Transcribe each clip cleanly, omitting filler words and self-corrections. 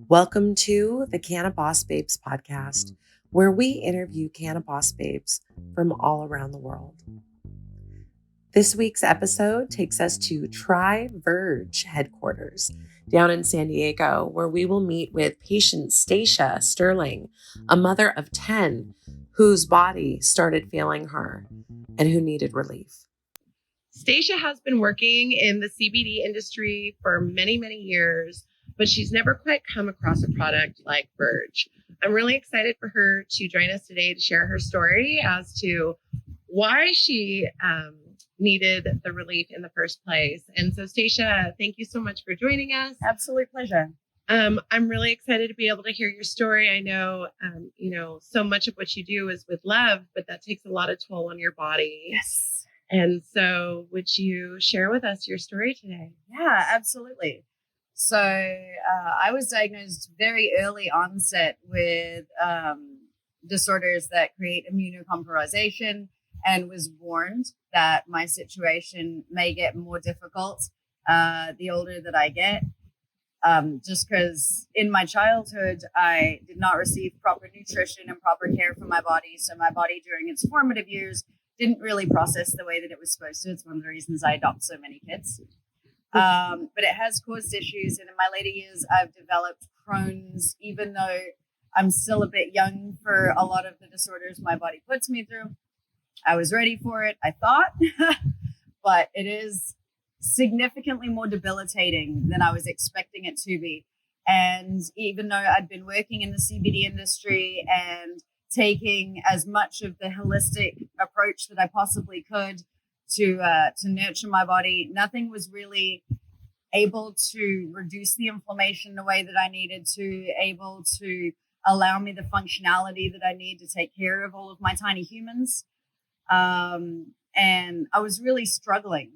Welcome to the Canna Boss Babes podcast, where we interview Canna Boss Babes from all around the world. This week's episode takes us to Try Verge headquarters down in San Diego, where we will meet with patient Stacia Sterling, a mother of 10 whose body started failing her and who needed relief. Stacia has been working in the CBD industry for many, many years, but she's never quite come across a product like Verge. I'm really excited for her to join us today to share her story as to why she needed the relief in the first place. And so, Stacia, thank you so much for joining us. Absolute pleasure. I'm really excited to be able to hear your story. I know, so much of what you do is with love, but that takes a lot of toll on your body. Yes. And so would you share with us your story today? Yeah, absolutely. So I was diagnosed very early onset with disorders that create immunocompromisation and was warned that my situation may get more difficult the older that I get. Just because in my childhood, I did not receive proper nutrition and proper care for my body. So my body during its formative years didn't really process the way that it was supposed to. It's one of the reasons I adopt so many kids. But it has caused issues. And in my later years, I've developed Crohn's, even though I'm still a bit young for a lot of the disorders my body puts me through. I was ready for it, I thought, but it is significantly more debilitating than I was expecting it to be. And even though I'd been working in the CBD industry and taking as much of the holistic approach that I possibly could to nurture my body, nothing was really able to reduce the inflammation the way that I needed to, able to allow me the functionality that I need to take care of all of my tiny humans. And I was really struggling.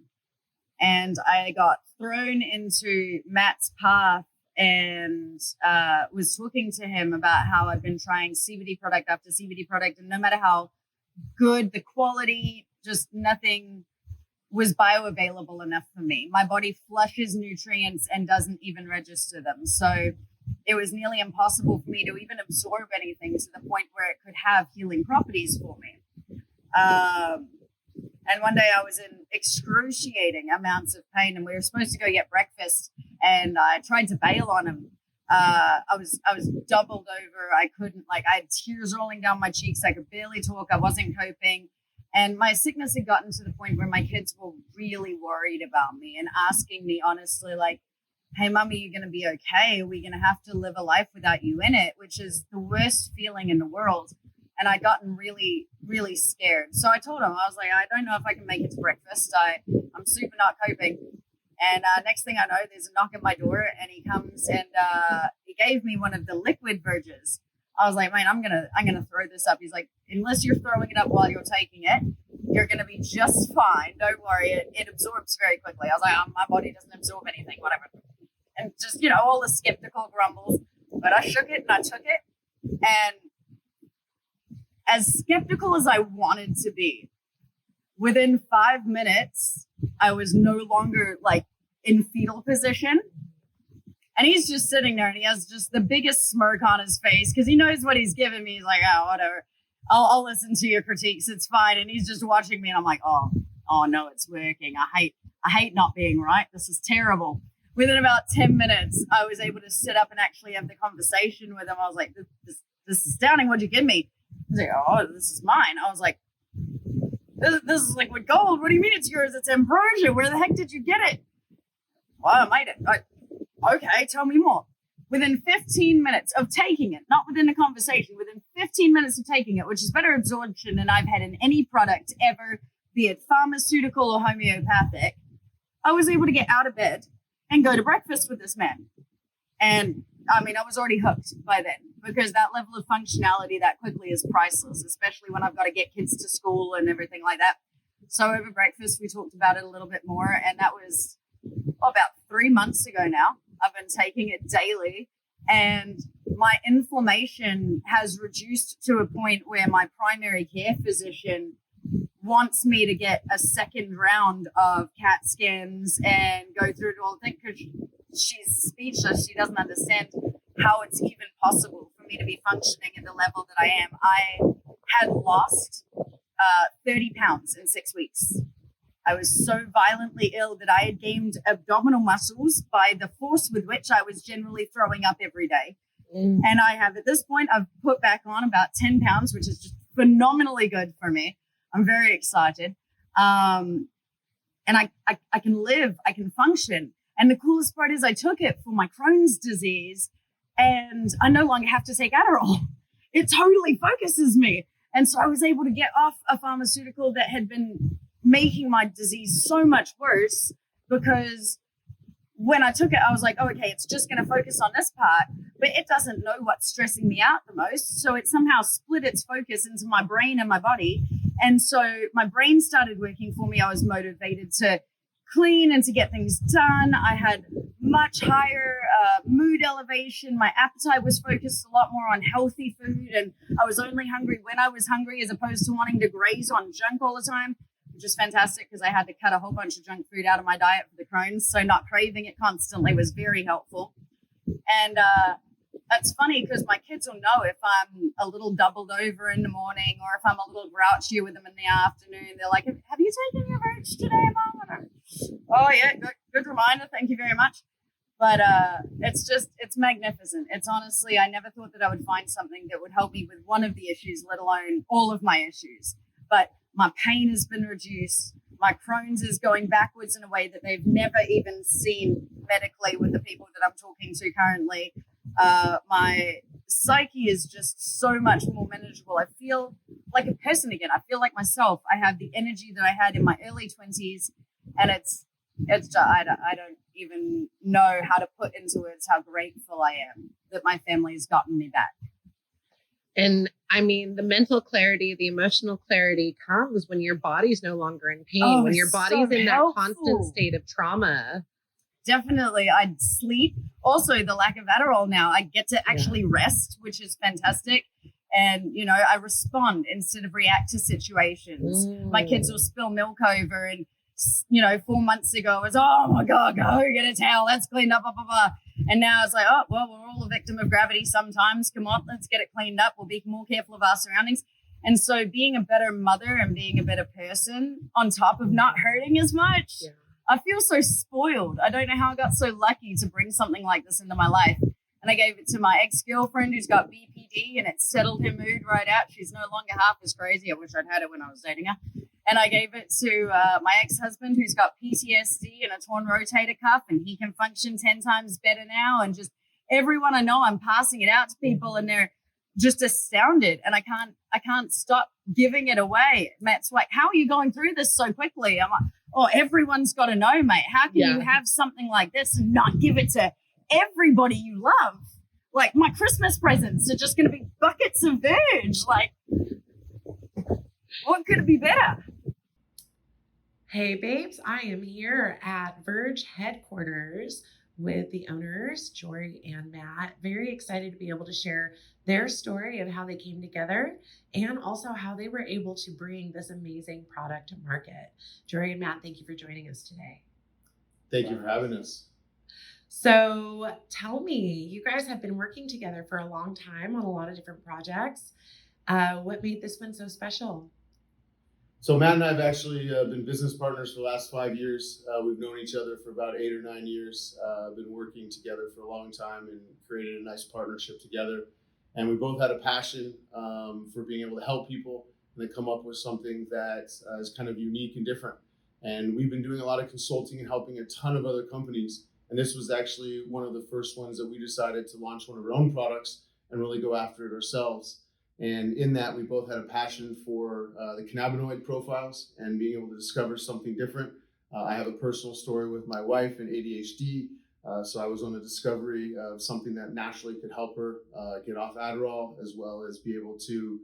And I got thrown into Matt's path and was talking to him about how I've been trying CBD product after CBD product. And no matter how good the quality, just nothing was bioavailable enough for me. My body flushes nutrients and doesn't even register them. So it was nearly impossible for me to even absorb anything to the point where it could have healing properties for me. And one day I was in excruciating amounts of pain, and we were supposed to go get breakfast, and I tried to bail on him. I was doubled over. I couldn't, I had tears rolling down my cheeks. I could barely talk. I wasn't coping. And my sickness had gotten to the point where my kids were really worried about me and asking me honestly, hey, Mommy, you going to be okay? Are we going to have to live a life without you in it? Which is the worst feeling in the world. And I'd gotten really, really scared. So I told him, I was like, I don't know if I can make it to breakfast. I'm super not coping. And next thing I know, there's a knock at my door, and he comes and he gave me one of the liquid Verges. I was like, man, I'm gonna throw this up. He's like, unless you're throwing it up while you're taking it, you're gonna be just fine. Don't worry, it absorbs very quickly. I was like, my body doesn't absorb anything, whatever. And just all the skeptical grumbles. But I shook it and I took it, and as skeptical as I wanted to be, within 5 minutes, I was no longer in fetal position. And he's just sitting there and he has just the biggest smirk on his face because he knows what he's giving me. He's like, oh, whatever. I'll listen to your critiques. It's fine. And he's just watching me and I'm like, oh no, it's working. I hate not being right. This is terrible. Within about 10 minutes, I was able to sit up and actually have the conversation with him. I was like, this is astounding. What'd you give me? He's like, oh, this is mine. I was like, this is liquid gold. What do you mean it's yours? It's ambrosia. Where the heck did you get it? Well, I made it. Okay, tell me more. Within 15 minutes of taking it, not within a conversation, within 15 minutes of taking it, which is better absorption than I've had in any product ever, be it pharmaceutical or homeopathic, I was able to get out of bed and go to breakfast with this man. And I mean, I was already hooked by then because that level of functionality that quickly is priceless, especially when I've got to get kids to school and everything like that. So over breakfast, we talked about it a little bit more. And that was about 3 months ago now. I've been taking it daily and my inflammation has reduced to a point where my primary care physician wants me to get a second round of CAT scans and go through it all. I think because she's speechless, she doesn't understand how it's even possible for me to be functioning at the level that I am. I had lost 30 pounds in 6 weeks. I was so violently ill that I had gained abdominal muscles by the force with which I was generally throwing up every day. And I have, at this point, I've put back on about 10 pounds, which is just phenomenally good for me. I'm very excited. And I can live, I can function. And the coolest part is I took it for my Crohn's disease and I no longer have to take Adderall. It totally focuses me. And so I was able to get off a pharmaceutical that had been making my disease so much worse, because when I took it, I was like, oh, okay, it's just going to focus on this part, but it doesn't know what's stressing me out the most. So it somehow split its focus into my brain and my body. And so my brain started working for me. I was motivated to clean and to get things done. I had much higher mood elevation. My appetite was focused a lot more on healthy food. And I was only hungry when I was hungry, as opposed to wanting to graze on junk all the time, which is fantastic because I had to cut a whole bunch of junk food out of my diet for the Crohn's. So not craving it constantly was very helpful. And that's funny because my kids will know if I'm a little doubled over in the morning or if I'm a little grouchy with them in the afternoon. They're like, have you taken your Verge today, Mom? Oh, yeah, good reminder. Thank you very much. But it's magnificent. It's honestly, I never thought that I would find something that would help me with one of the issues, let alone all of my issues. But my pain has been reduced. My Crohn's is going backwards in a way that they've never even seen medically with the people that I'm talking to currently. My psyche is just so much more manageable. I feel like a person again. I feel like myself. I have the energy that I had in my early 20s, and it's I don't even know how to put into words how grateful I am that my family has gotten me back. And I mean, the mental clarity, the emotional clarity comes when your body's no longer in pain, when your body's in that constant state of trauma. Definitely. I'd sleep. Also, the lack of Adderall now, I get to actually rest, which is fantastic. And, you know, I respond instead of react to situations. My kids will spill milk over and, you know, 4 months ago it was, oh my God, go get a towel. Let's clean up, blah, blah, blah. And now it's like, oh, well, we're all a victim of gravity sometimes. Come on, let's get it cleaned up. We'll be more careful of our surroundings. And so being a better mother and being a better person on top of not hurting as much, I feel so spoiled. I don't know how I got so lucky to bring something like this into my life. And I gave it to my ex-girlfriend who's got BPD, and it settled her mood right out. She's no longer half as crazy. I wish I'd had her when I was dating her. And I gave it to my ex-husband who's got PTSD and a torn rotator cuff, and he can function 10 times better now. And just everyone I know, I'm passing it out to people, and they're just astounded. And I can't stop giving it away. Matt's like, how are you going through this so quickly? I'm like, oh, everyone's got to know, mate. How can you have something like this and not give it to everybody you love? Like, my Christmas presents are just going to be buckets of Verge. Like, what could it be better? Hey, babes, I am here at Verge headquarters with the owners, Jory and Matt. Very excited to be able to share their story of how they came together and also how they were able to bring this amazing product to market. Jory and Matt, thank you for joining us today. Thank you for having us. So tell me, you guys have been working together for a long time on a lot of different projects. What made this one so special? So Matt and I have actually been business partners for the last 5 years. We've known each other for about 8 or 9 years. Been working together for a long time and created a nice partnership together. And we both had a passion for being able to help people and then come up with something that is kind of unique and different. And we've been doing a lot of consulting and helping a ton of other companies. And this was actually one of the first ones that we decided to launch one of our own products and really go after it ourselves. And in that, we both had a passion for the cannabinoid profiles and being able to discover something different. I have a personal story with my wife and ADHD. So I was on a discovery of something that naturally could help her get off Adderall, as well as be able to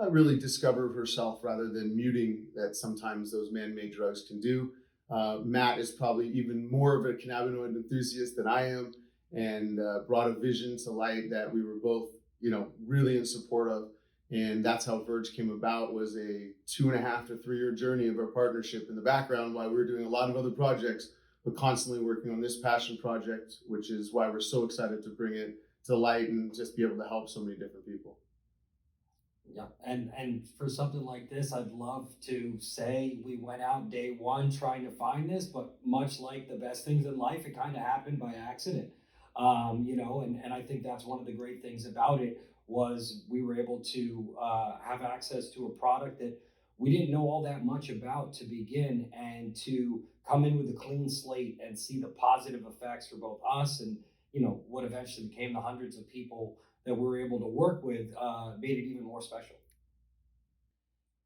really discover herself rather than muting that sometimes those man-made drugs can do. Matt is probably even more of a cannabinoid enthusiast than I am, and brought a vision to light that we were both, really in support of. And that's how Verge came about, was a 2.5 to 3 year journey of our partnership in the background while we were doing a lot of other projects, but constantly working on this passion project, which is why we're so excited to bring it to light and just be able to help so many different people. Yeah, and for something like this, I'd love to say we went out day one trying to find this, but much like the best things in life, it kind of happened by accident. And I think that's one of the great things about it was we were able to have access to a product that we didn't know all that much about to begin, and to come in with a clean slate and see the positive effects for both us and what eventually became the hundreds of people that we were able to work with made it even more special.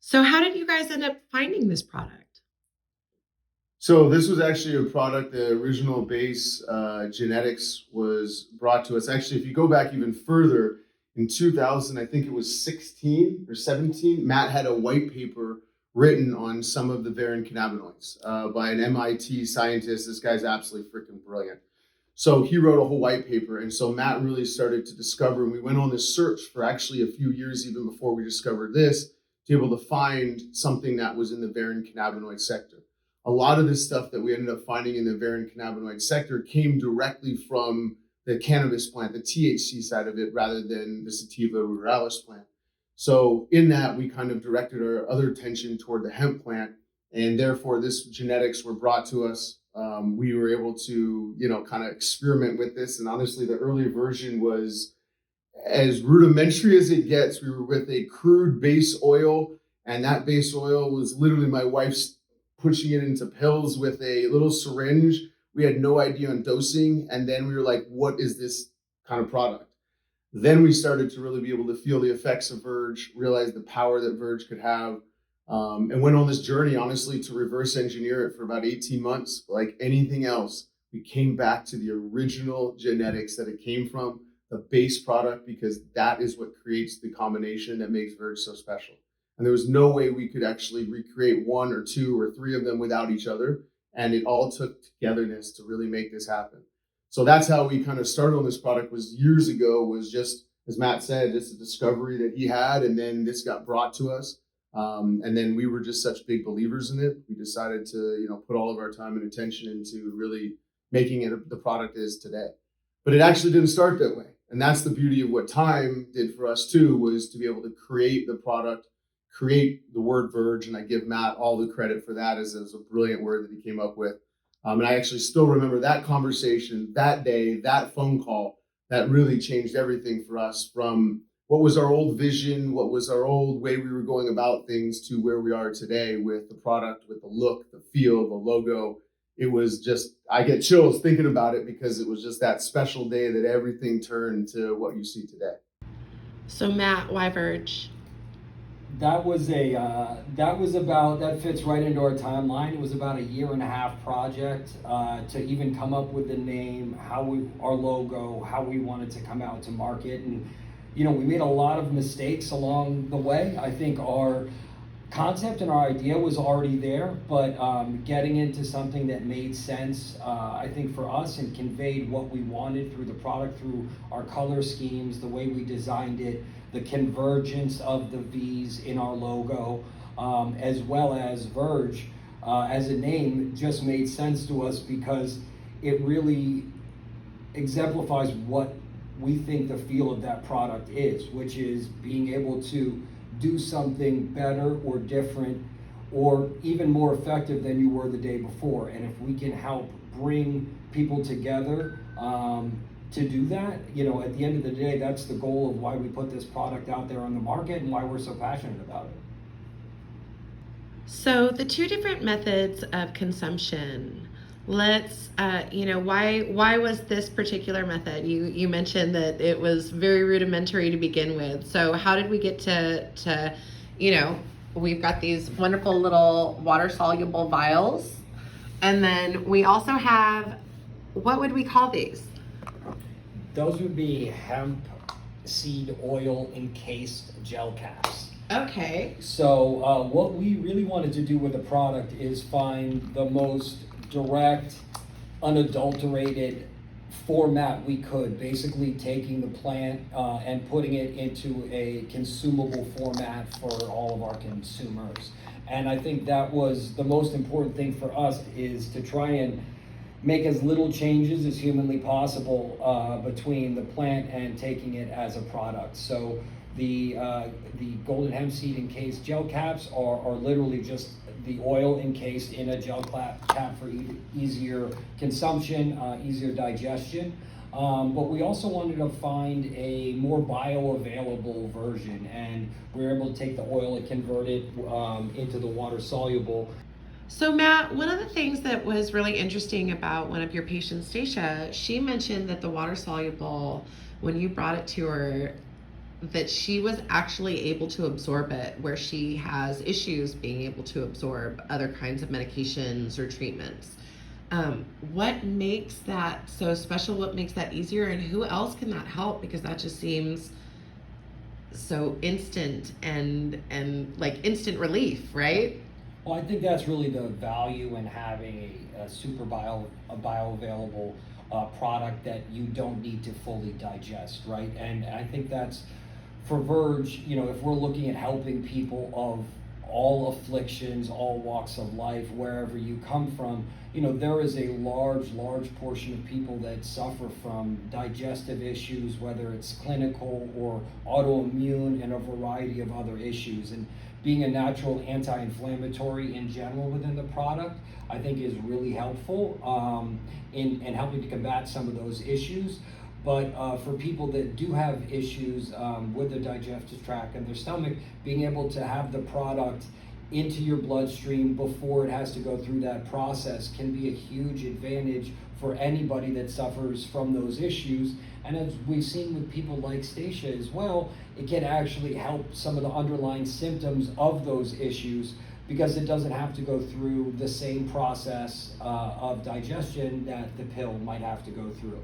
So how did you guys end up finding this product? So this was actually a product, the original base genetics was brought to us. Actually, if you go back even further, in 2000, I think it was 16 or 17, Matt had a white paper written on some of the varin cannabinoids by an MIT scientist. This guy's absolutely freaking brilliant. So he wrote a whole white paper. And so Matt really started to discover, and we went on this search for actually a few years, even before we discovered this, to be able to find something that was in the varin cannabinoid sector. A lot of this stuff that we ended up finding in the varin cannabinoid sector came directly from the cannabis plant, the THC side of it, rather than the sativa ruderalis plant. So in that, we kind of directed our other attention toward the hemp plant, and therefore this genetics were brought to us. We were able to, kind of experiment with this. And honestly, the early version was as rudimentary as it gets. We were with a crude base oil, and that base oil was literally my wife's pushing it into pills with a little syringe. We had no idea on dosing. And then we were like, what is this kind of product? Then we started to really be able to feel the effects of Verge, realize the power that Verge could have, and went on this journey, honestly, to reverse engineer it for about 18 months. Like anything else, we came back to the original genetics that it came from, the base product, because that is what creates the combination that makes Verge so special. And there was no way we could actually recreate one or two or three of them without each other. And it all took togetherness to really make this happen. So that's how we kind of started on this product. Was years ago, was just, as Matt said, just a discovery that he had. And then this got brought to us. And then we were just such big believers in it. We decided to, put all of our time and attention into really making it the product it is today. But it actually didn't start that way. And that's the beauty of what time did for us too, was to be able to create the product, create the word Verge. And I give Matt all the credit for that, as a brilliant word that he came up with. And I actually still remember that conversation, that day, that phone call, that really changed everything for us, from what was our old vision, what was our old way we were going about things, to where we are today with the product, with the look, the feel, the logo. It was just, I get chills thinking about it, because it was just that special day that everything turned to what you see today. So Matt, why Verge? That fits right into our timeline. It was about a 1.5-year project to even come up with the name, our logo, how we wanted to come out to market. And, we made a lot of mistakes along the way. I think our concept and our idea was already there, but getting into something that made sense, I think, for us, and conveyed what we wanted through the product, through our color schemes, the way we designed it, the convergence of the V's in our logo, as well as Verge as a name, just made sense to us, because it really exemplifies what we think the feel of that product is, which is being able to do something better or different or even more effective than you were the day before. And if we can help bring people together to do that, at the end of the day, that's the goal of why we put this product out there on the market and why we're so passionate about it. So the two different methods of consumption, let's, why was this particular method? You mentioned that it was very rudimentary to begin with. So how did we get to we've got these wonderful little water soluble vials. And then we also have, what would we call these? Those would be hemp seed oil encased gel caps. Okay. So what we really wanted to do with the product is find the most direct, unadulterated format we could, basically taking the plant and putting it into a consumable format for all of our consumers. And I think that was the most important thing for us, is to try and make as little changes as humanly possible between the plant and taking it as a product. So the golden hemp seed encased gel caps are literally just the oil encased in a gel cap for easier consumption, easier digestion. But we also wanted to find a more bioavailable version, and we were able to take the oil and convert it into the water soluble. So Matt, one of the things that was really interesting about one of your patients, Stacia, she mentioned that the water soluble, when you brought it to her, that she was actually able to absorb it, where she has issues being able to absorb other kinds of medications or treatments. What makes that so special? What makes that easier? And who else can that help? Because that just seems so instant and like instant relief, right? Well, I think that's really the value in having a bioavailable product that you don't need to fully digest, right? And I think that's for Verge, if we're looking at helping people of all afflictions, all walks of life, wherever you come from, there is a large portion of people that suffer from digestive issues, whether it's clinical or autoimmune and a variety of other issues. And being a natural anti-inflammatory in general within the product, I think is really helpful in helping to combat some of those issues. But for people that do have issues with their digestive tract and their stomach, being able to have the product into your bloodstream before it has to go through that process can be a huge advantage for anybody that suffers from those issues. And as we've seen with people like Stacia as well, it can actually help some of the underlying symptoms of those issues, because it doesn't have to go through the same process of digestion that the pill might have to go through.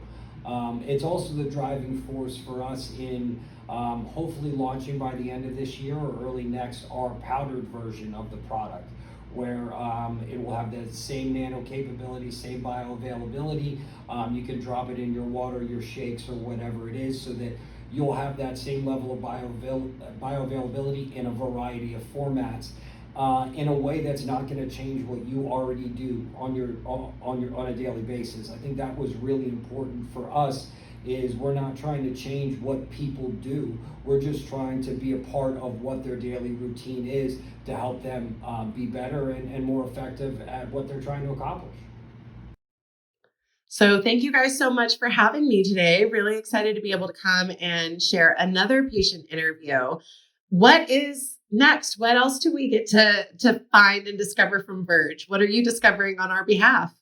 It's also the driving force for us in hopefully launching by the end of this year or early next our powdered version of the product, where it will have the same nano capability, same bioavailability. You can drop it in your water, your shakes, or whatever it is, so that you'll have that same level of bioavailability in a variety of formats. In a way that's not going to change what you already do on a daily basis. I think that was really important for us. Is we're not trying to change what people do. We're just trying to be a part of what their daily routine is to help them be better and more effective at what they're trying to accomplish. So thank you guys so much for having me today. Really excited to be able to come and share another patient interview. What is next? What else do we get to find and discover from Verge? What are you discovering on our behalf?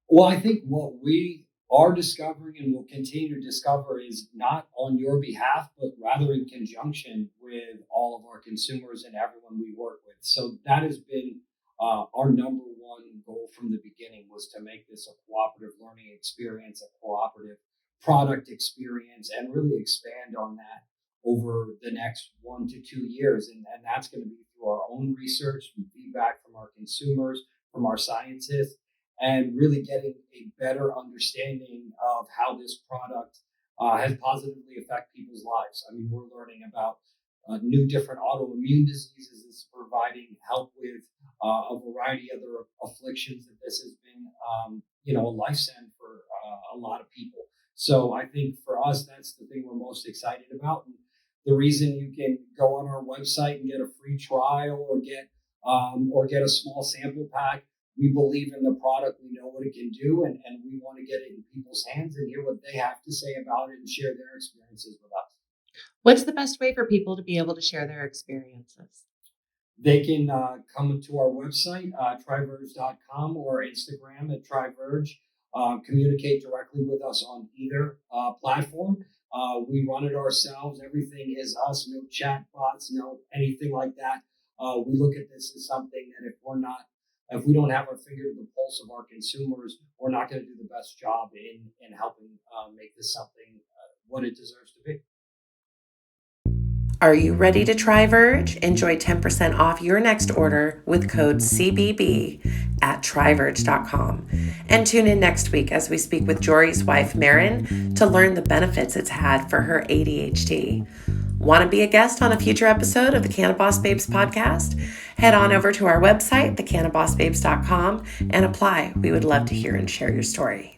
Well, I think what we are discovering and will continue to discover is not on your behalf, but rather in conjunction with all of our consumers and everyone we work with. So that has been our number one goal from the beginning, was to make this a cooperative learning experience, a cooperative product experience, and really expand on that over the next 1 to 2 years. And that's going to be through our own research, feedback from our consumers, from our scientists, and really getting a better understanding of how this product has positively affected people's lives. I mean, we're learning about new different autoimmune diseases. It's providing help with a variety of other afflictions that this has been, a lifespan for a lot of people. So I think for us, that's the thing we're most excited about. And the reason you can go on our website and get a free trial or get a small sample pack. We believe in the product. We know what it can do, and we want to get it in people's hands and hear what they have to say about it and share their experiences with us. What's the best way for people to be able to share their experiences? They can come to our website, tryverge.com, or Instagram at Try Verge. Communicate directly with us on either platform. We run it ourselves. Everything is us. No chat bots, no anything like that. We look at this as something that if we don't have our finger to the pulse of our consumers, we're not going to do the best job in helping make this something what it deserves to be. Are you ready to try Verge? Enjoy 10% off your next order with code CBB at tryverge.com. And tune in next week as we speak with Jory's wife, Marin, to learn the benefits it's had for her ADHD. Want to be a guest on a future episode of the Cannaboss Babes podcast? Head on over to our website, thecannabossbabes.com, and apply. We would love to hear and share your story.